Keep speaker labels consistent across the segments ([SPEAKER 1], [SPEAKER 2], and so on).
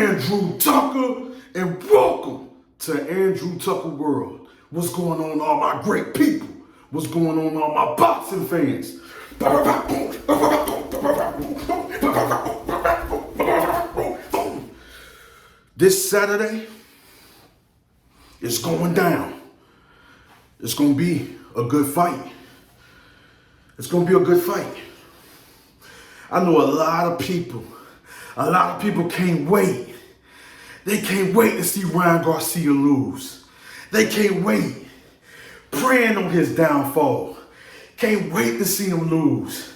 [SPEAKER 1] Andrew Tucker, and welcome to Andrew Tucker World. What's going on, all my great people? What's going on, all my boxing fans? This Saturday is going down. It's going to be a good fight. It's going to be a good fight. I know a lot of people can't wait. They can't wait to see Ryan Garcia lose. They can't wait. Praying on his downfall. Can't wait to see him lose.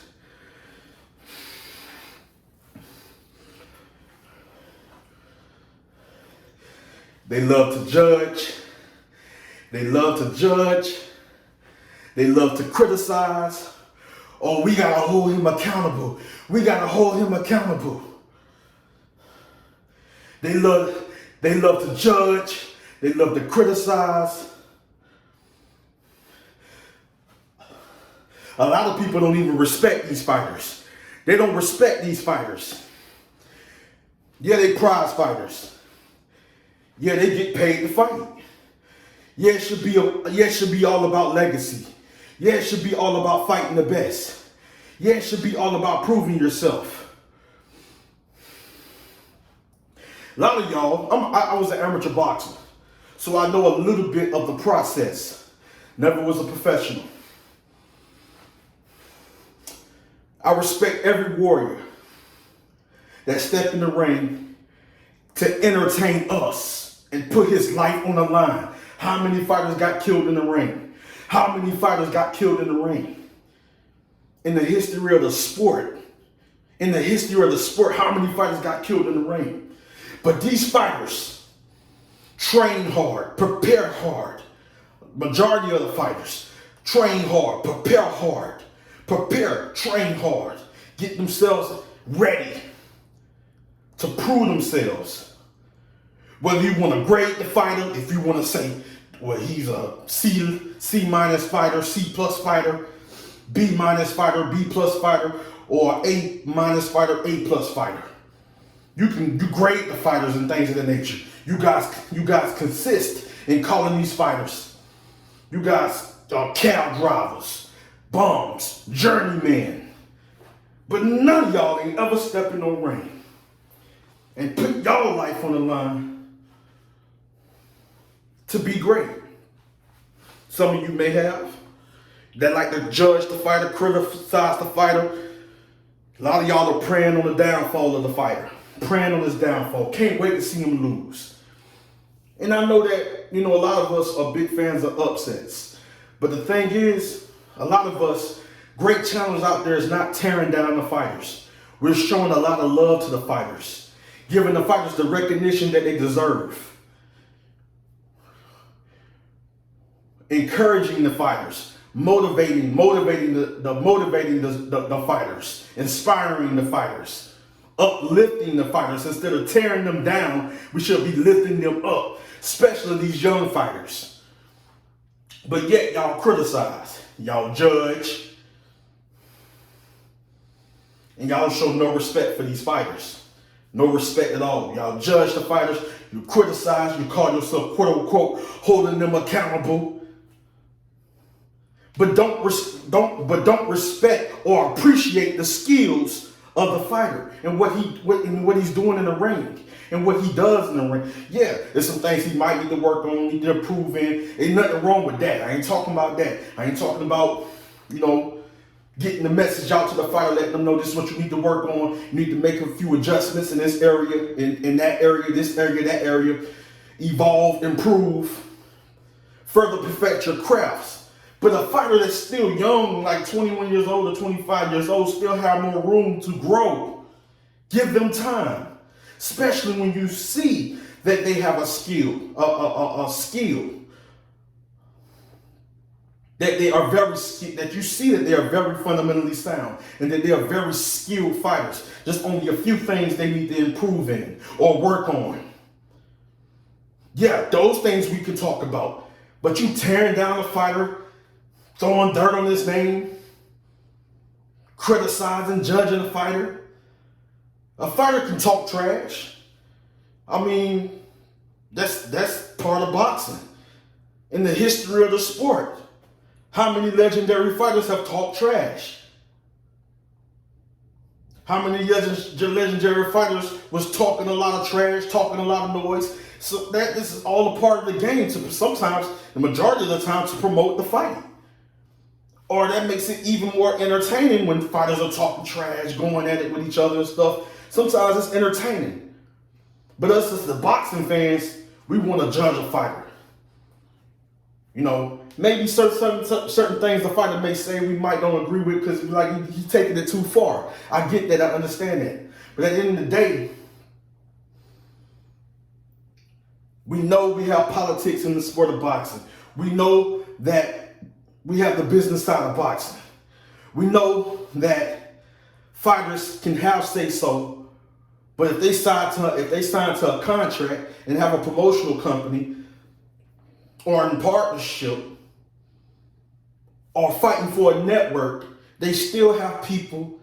[SPEAKER 1] They love to judge. They love to judge. They love to criticize. Oh, we gotta hold him accountable. We gotta hold him accountable. They love to judge. They love to criticize. A lot of people don't even respect these fighters. They don't respect these fighters. Yeah, they prize fighters. Yeah, they get paid to fight. Yeah, it should be all about legacy. Yeah, it should be all about fighting the best. Yeah, it should be all about proving yourself. A lot of y'all, I was an amateur boxer, so I know a little bit of the process. Never was a professional. I respect every warrior that stepped in the ring to entertain us and put his life on the line. How many fighters got killed in the ring? How many fighters got killed in the ring? In the history of the sport, how many fighters got killed in the ring? But these fighters train hard, prepare hard. Majority of the fighters train hard, train hard, get themselves ready to prove themselves. Whether you want to grade the fighter, if you want to say, well, he's a C minus fighter, C plus fighter, B minus fighter, B plus fighter, or A minus fighter, A plus fighter. You grade the fighters and things of that nature. You guys consist in calling these fighters. You guys are cow drivers, bums, journeymen. But none of y'all ain't ever stepped in no ring and put y'all life on the line to be great. Some of you may have that like to judge the fighter, criticize the fighter. A lot of y'all are praying on the downfall of the fighter, praying on his downfall. Can't wait to see him lose. And I know that, a lot of us are big fans of upsets. But the thing is, a lot of us, great challenge out there is not tearing down the fighters. We're showing a lot of love to the fighters, giving the fighters the recognition that they deserve. Encouraging the fighters, motivating the fighters, inspiring the fighters, uplifting the fighters. Instead of tearing them down, we should be lifting them up, especially these young fighters. But yet y'all criticize, y'all judge, and y'all show no respect for these fighters. No respect at all. Y'all judge the fighters, you criticize, you call yourself quote unquote holding them accountable. But don't respect or appreciate the skills of the fighter and what he's doing in the ring and what he does in the ring. Yeah, there's some things he might need to work on, need to improve in. Ain't nothing wrong with that. I ain't talking about that. I ain't talking about, getting the message out to the fighter, letting them know this is what you need to work on. You need to make a few adjustments in this area, in that area, this area, that area. Evolve, improve, further perfect your crafts. But a fighter that's still young, like 21 years old or 25 years old, still have more room to grow. Give them time, especially when you see that they have a skill, that they are that you see that they are very fundamentally sound and that they are very skilled fighters. Just only a few things they need to improve in or work on. Yeah, those things we can talk about. But you tearing down a fighter, throwing dirt on his name, criticizing, judging a fighter. A fighter can talk trash. I mean, that's part of boxing. In the history of the sport, how many legendary fighters have talked trash? How many legendary fighters was talking a lot of trash, talking a lot of noise? So this is all a part of the game. To sometimes, the majority of the time, to promote the fight. Or that makes it even more entertaining when fighters are talking trash, going at it with each other and stuff. Sometimes it's entertaining. But us as the boxing fans, we want to judge a fighter. You know, maybe certain things the fighter may say we might don't agree with because like he's taking it too far. I get that, I understand that. But at the end of the day, we know we have politics in the sport of boxing. We know that we have the business side of boxing. We know that fighters can have say so, but if they sign to a contract and have a promotional company or in partnership or fighting for a network, they still have people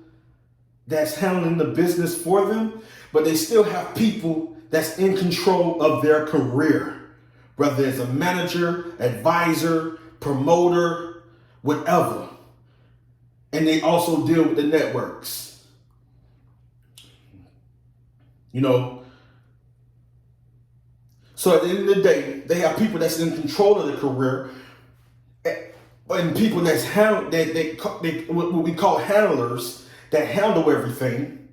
[SPEAKER 1] that's handling the business for them, but they still have people that's in control of their career, whether it's a manager, advisor, promoter, whatever. And they also deal with the networks. You know, so at the end of the day, they have people that's in control of the career, and people that's what we call handlers that handle everything.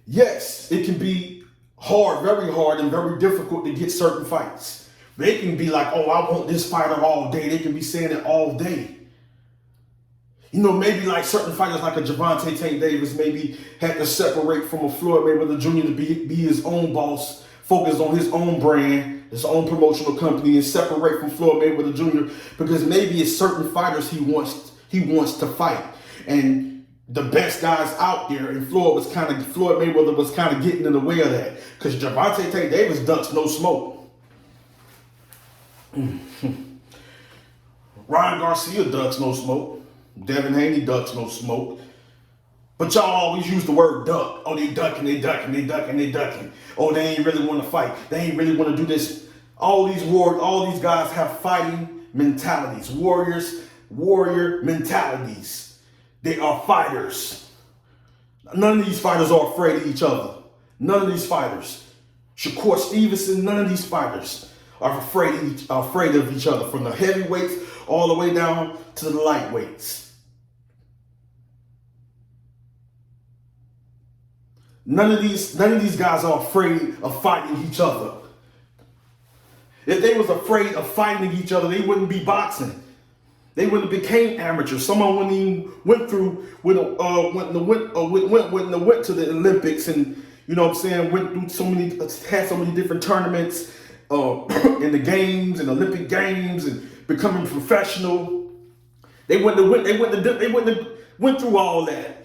[SPEAKER 1] Yes, it can be hard, very hard, and very difficult to get certain fights. They can be like, oh, I want this fighter all day. They can be saying it all day. You know, maybe like certain fighters like a Gervonta Tank Davis maybe had to separate from a Floyd Mayweather Jr. to be his own boss, focus on his own brand, his own promotional company, and separate from Floyd Mayweather Jr. because maybe it's certain fighters he wants to fight. And the best guys out there, and Floyd Mayweather was kind of getting in the way of that. Because Gervonta Tank Davis ducks no smoke. Ryan Garcia ducks no smoke. Devin Haney ducks no smoke. But y'all always use the word duck. Oh, they ducking. Oh, they ain't really want to fight. They ain't really want to do this. All these guys have fighting mentalities. Warrior mentalities. They are fighters. None of these fighters are afraid of each other. None of these fighters. Shakur Stevenson, none of these fighters are afraid of each other, from the heavyweights all the way down to the lightweights. None of these guys are afraid of fighting each other. If they was afraid of fighting each other, they wouldn't be boxing. They wouldn't have became amateurs. Someone wouldn't even went to the Olympics, and you know what I'm saying, had so many different tournaments in the games and Olympic games and becoming professional. They wouldn't have went through all that.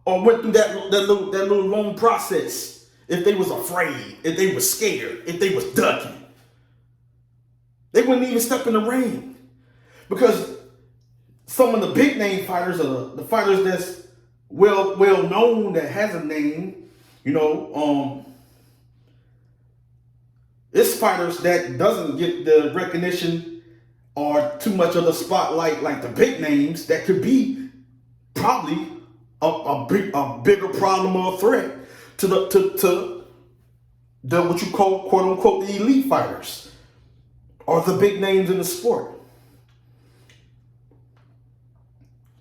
[SPEAKER 1] Or went through that little long process if they was afraid, if they was scared, if they was ducking. They wouldn't even step in the ring. Because some of the big name fighters are the fighters that's well known, that has a name, you know, it's fighters that doesn't get the recognition or too much of the spotlight like the big names that could be probably a bigger problem or a threat to the what you call, quote unquote, the elite fighters or the big names in the sport.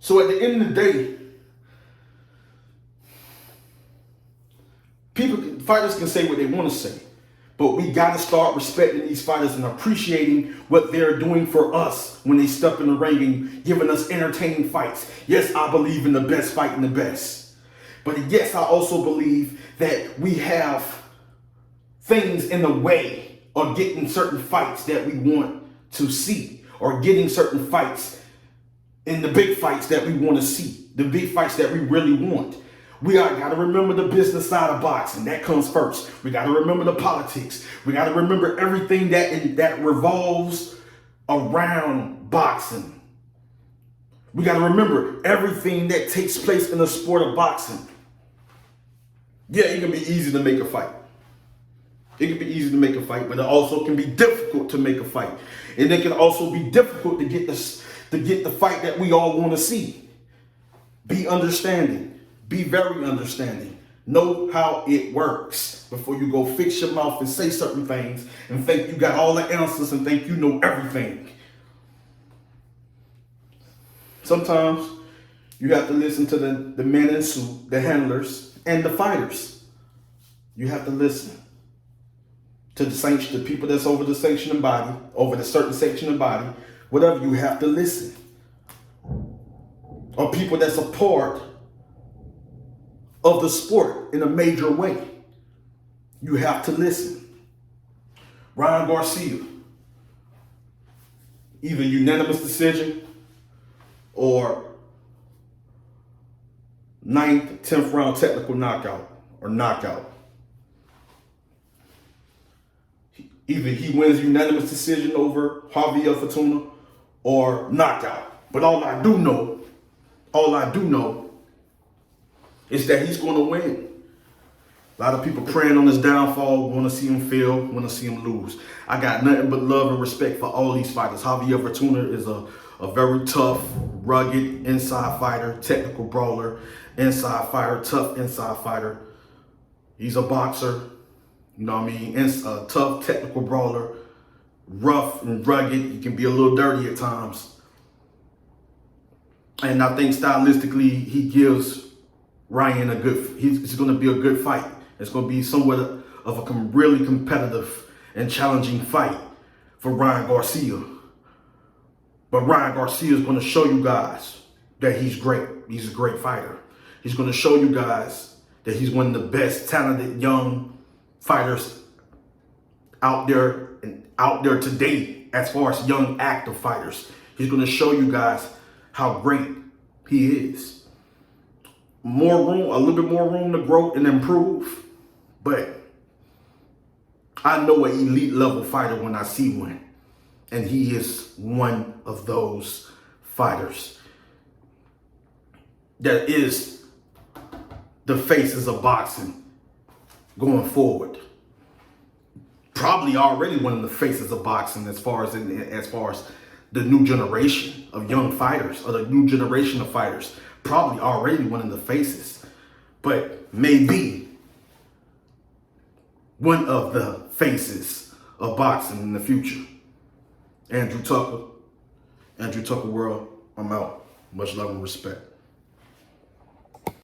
[SPEAKER 1] So at the end of the day, fighters can say what they want to say, but we got to start respecting these fighters and appreciating what they're doing for us when they step in the ring and giving us entertaining fights. Yes, I believe in the best fighting the best. But yes, I also believe that we have things in the way of getting certain fights that we want to see, or getting certain fights in the big fights that we want to see, the big fights that we really want. We got to remember the business side of boxing. That comes first. We got to remember the politics. We got to remember everything that revolves around boxing. We got to remember everything that takes place in the sport of boxing. Yeah, it can be easy to make a fight. It can be easy to make a fight, but it also can be difficult to make a fight. And it can also be difficult to get the fight that we all want to see. Be understanding. Be very understanding. Know how it works before you go fix your mouth and say certain things and think you got all the answers and think you know everything. Sometimes you have to listen to the men in suit, the handlers, and the fighters. You have to listen to the people that's over the sanctioning body, over the certain sanctioning body, whatever. You have to listen. Or people that's a part of the sport in a major way. You have to listen. Ryan Garcia, either unanimous decision or 9th, 10th round technical knockout or knockout. Either he wins unanimous decision over Javier Fortuna or knockout. But all I do know is that he's going to win. A lot of people praying on his downfall, want to see him fail, want to see him lose. I got nothing but love and respect for all these fighters. Javier Fortuna is a very tough, rugged inside fighter, technical brawler, inside fighter, tough inside fighter. He's a boxer, you know what I mean? A tough, technical brawler, rough and rugged. He can be a little dirty at times. And I think stylistically, he gives Ryan it's going to be a good fight. It's going to be somewhat of a really competitive and challenging fight for Ryan Garcia. But Ryan Garcia is going to show you guys that he's great. He's a great fighter. He's going to show you guys that he's one of the best talented young fighters out there today as far as young active fighters. He's going to show you guys how great he is. A little bit more room to grow and improve. But I know an elite level fighter when I see one. And he is one of those fighters that is the faces of boxing going forward. Probably already one of the faces of boxing as far as the new generation of young fighters, or the new generation of fighters. Probably already one of the faces, but maybe one of the faces of boxing in the future. Andrew Tucker World, I'm out. Much love and respect.